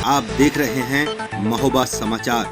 आप देख रहे हैं महोबा समाचार।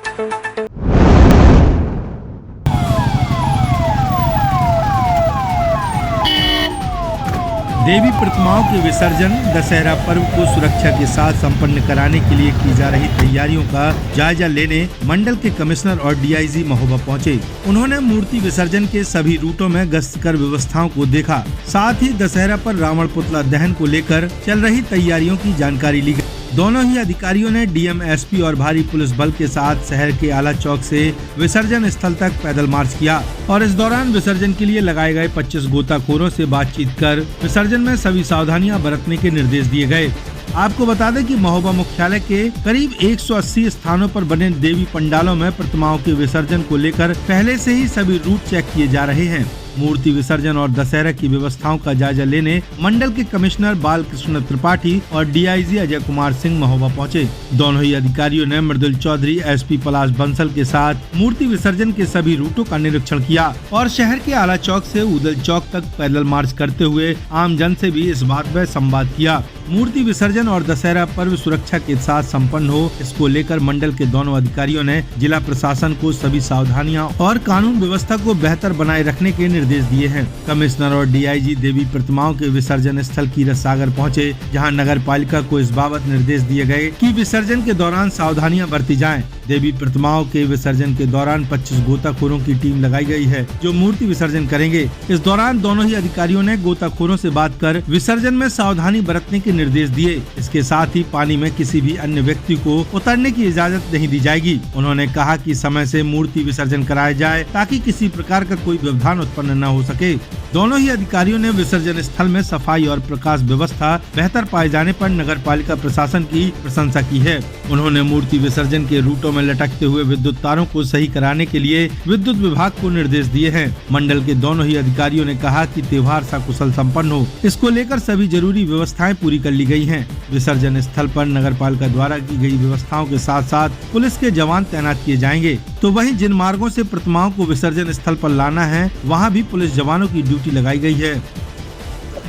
देवी प्रतिमाओं के विसर्जन दशहरा पर्व को सुरक्षा के साथ संपन्न कराने के लिए की जा रही तैयारियों का जायजा लेने मंडल के कमिश्नर और डीआईजी महोबा पहुंचे। उन्होंने मूर्ति विसर्जन के सभी रूटों में गश्त कर व्यवस्थाओं को देखा। साथ ही दशहरा पर रावण पुतला दहन को लेकर चल रही तैयारियों की जानकारी ली गई। दोनों ही अधिकारियों ने डीएम, एसपी और भारी पुलिस बल के साथ शहर के आला चौक से विसर्जन स्थल तक पैदल मार्च किया और इस दौरान विसर्जन के लिए लगाए गए 25 गोताखोरों से बातचीत कर विसर्जन में सभी सावधानियां बरतने के निर्देश दिए गए। आपको बता दें कि महोबा मुख्यालय के करीब 180 स्थानों पर बने देवी पंडालों में प्रतिमाओं के विसर्जन को लेकर पहले से ही सभी रूट चेक किए जा रहे हैं। मूर्ति विसर्जन और दशहरा की व्यवस्थाओं का जायजा लेने मंडल के कमिश्नर बालकृष्ण त्रिपाठी और डीआईजी अजय कुमार सिंह महोबा पहुंचे। दोनों ही अधिकारियों ने मृदुल चौधरी, एसपी पलाश बंसल के साथ मूर्ति विसर्जन के सभी रूटों का निरीक्षण किया और शहर के आला चौक से उदल चौक तक पैदल मार्च करते हुए आम जन से भी इस बात पर संवाद किया। मूर्ति विसर्जन और दशहरा पर्व सुरक्षा के साथ संपन्न हो, इसको लेकर मंडल के दोनों अधिकारियों ने जिला प्रशासन को सभी सावधानियां और कानून व्यवस्था को बेहतर बनाए रखने के निर्देश दिए हैं। कमिश्नर और डीआईजी देवी प्रतिमाओं के विसर्जन स्थल कीरत सागर पहुंचे, जहां नगर पालिका को इस बाबत निर्देश दिए गए कि विसर्जन के दौरान सावधानियां बरती जाएं। देवी प्रतिमाओं के विसर्जन के दौरान 25 गोताखोरों की टीम लगाई गई है जो मूर्ति विसर्जन करेंगे। इस दौरान दोनों ही अधिकारियों ने गोताखोरों से बात कर विसर्जन में सावधानी बरतने के निर्देश दिए। इसके साथ ही पानी में किसी भी अन्य व्यक्ति को उतरने की इजाजत नहीं दी जाएगी। उन्होंने कहा कि समय से मूर्ति विसर्जन कराया जाए ताकि किसी प्रकार का कोई व्यवधान उत्पन्न न हो सके। दोनों ही अधिकारियों ने विसर्जन स्थल में सफाई और प्रकाश व्यवस्था बेहतर पाए जाने पर नगर पालिका प्रशासन की प्रशंसा की है। उन्होंने मूर्ति विसर्जन के रूटों में लटकते हुए विद्युत तारों को सही कराने के लिए विद्युत विभाग को निर्देश दिए हैं। मंडल के दोनों ही अधिकारियों ने कहा कि त्योहार सकुशल संपन्न हो, इसको लेकर सभी जरूरी व्यवस्थाएं पूरी कर ली गई हैं। विसर्जन स्थल पर नगर पालिका द्वारा की गई व्यवस्थाओं के साथ साथ पुलिस के जवान तैनात किए जाएंगे। तो वहीं जिन मार्गों से प्रतिमाओं को विसर्जन स्थल पर लाना है, वहां भी पुलिस जवानों की ड्यूटी लगाई गई है।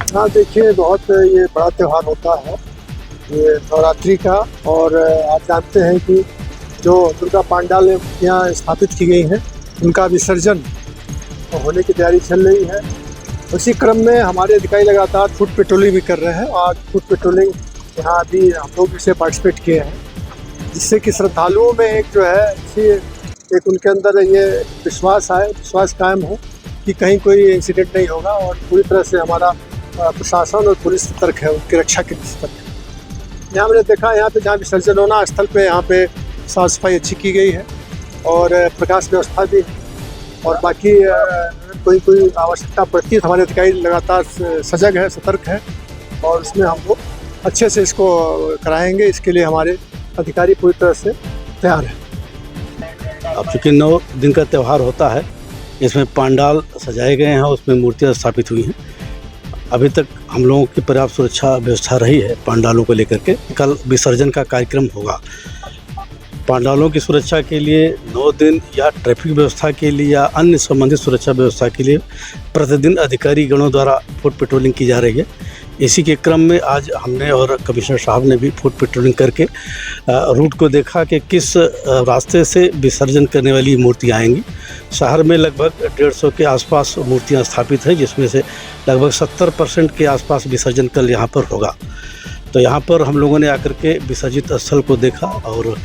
हाँ, देखिए, बहुत ये बड़ा त्योहार होता है ये नवरात्रि का, और आप जानते हैं कि जो दुर्गा पांडाल यहाँ स्थापित की गई हैं, उनका विसर्जन होने की तैयारी चल रही है। उसी क्रम में हमारे अधिकारी लगातार फुट पेट्रोलिंग भी कर रहे हैं और फुट पेट्रोलिंग यहाँ अभी हम लोग इसे पार्टिसिपेट किए हैं, जिससे कि श्रद्धालुओं में एक जो है एक उनके अंदर ये विश्वास आए, विश्वास कायम हो कि कहीं कोई इंसिडेंट नहीं होगा। और पूरी तरह से हमारा प्रशासन और पुलिस सतर्क है, उनकी रक्षा के लिए सतर्क है। यहाँ मैंने देखा, यहाँ पे जहाँ विसर्जन होना स्थल पे यहाँ पे साफ सफाई अच्छी की गई है और प्रकाश व्यवस्था भी है। और बाकी कोई आवश्यकता पड़ती है तो हमारे अधिकारी लगातार सजग है, सतर्क है और उसमें हम लोग अच्छे से इसको कराएंगे। इसके लिए हमारे अधिकारी पूरी तरह से तैयार है। अब चूँकि 9 दिन का त्यौहार होता है, इसमें पंडाल सजाए गए हैं, उसमें मूर्तियाँ स्थापित हुई हैं। अभी तक हम लोगों की पर्याप्त सुरक्षा व्यवस्था रही है पंडालों को लेकर के। कल विसर्जन का कार्यक्रम होगा। पंडालों की सुरक्षा के लिए 9 दिन या ट्रैफिक व्यवस्था के लिए या अन्य संबंधित सुरक्षा व्यवस्था के लिए प्रतिदिन अधिकारी गणों द्वारा फुट पेट्रोलिंग की जा रही है। इसी के क्रम में आज हमने और कमिश्नर साहब ने भी फुट पेट्रोलिंग करके रूट को देखा कि किस रास्ते से विसर्जन करने वाली मूर्तियाँ आएंगी। शहर में लगभग 150 के आसपास मूर्तियाँ स्थापित हैं, जिसमें से लगभग 70% के आसपास विसर्जन कल यहाँ पर होगा। तो यहाँ पर हम लोगों ने आकर के विसर्जित स्थल को देखा और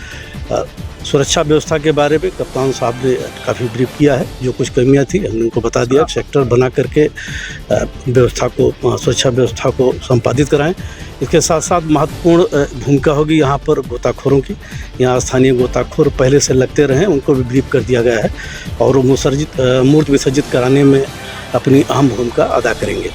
सुरक्षा व्यवस्था के बारे में कप्तान साहब ने काफ़ी ब्रीफ किया है। जो कुछ कमियां थी हमने उनको बता दिया, सेक्टर बना करके व्यवस्था को, सुरक्षा व्यवस्था को संपादित कराएं। इसके साथ साथ महत्वपूर्ण भूमिका होगी यहाँ पर गोताखोरों की। यहाँ स्थानीय गोताखोर पहले से लगते रहे, उनको भी ब्रीफ कर दिया गया है और वो मूर्ति विसर्जित कराने में अपनी अहम भूमिका अदा करेंगे।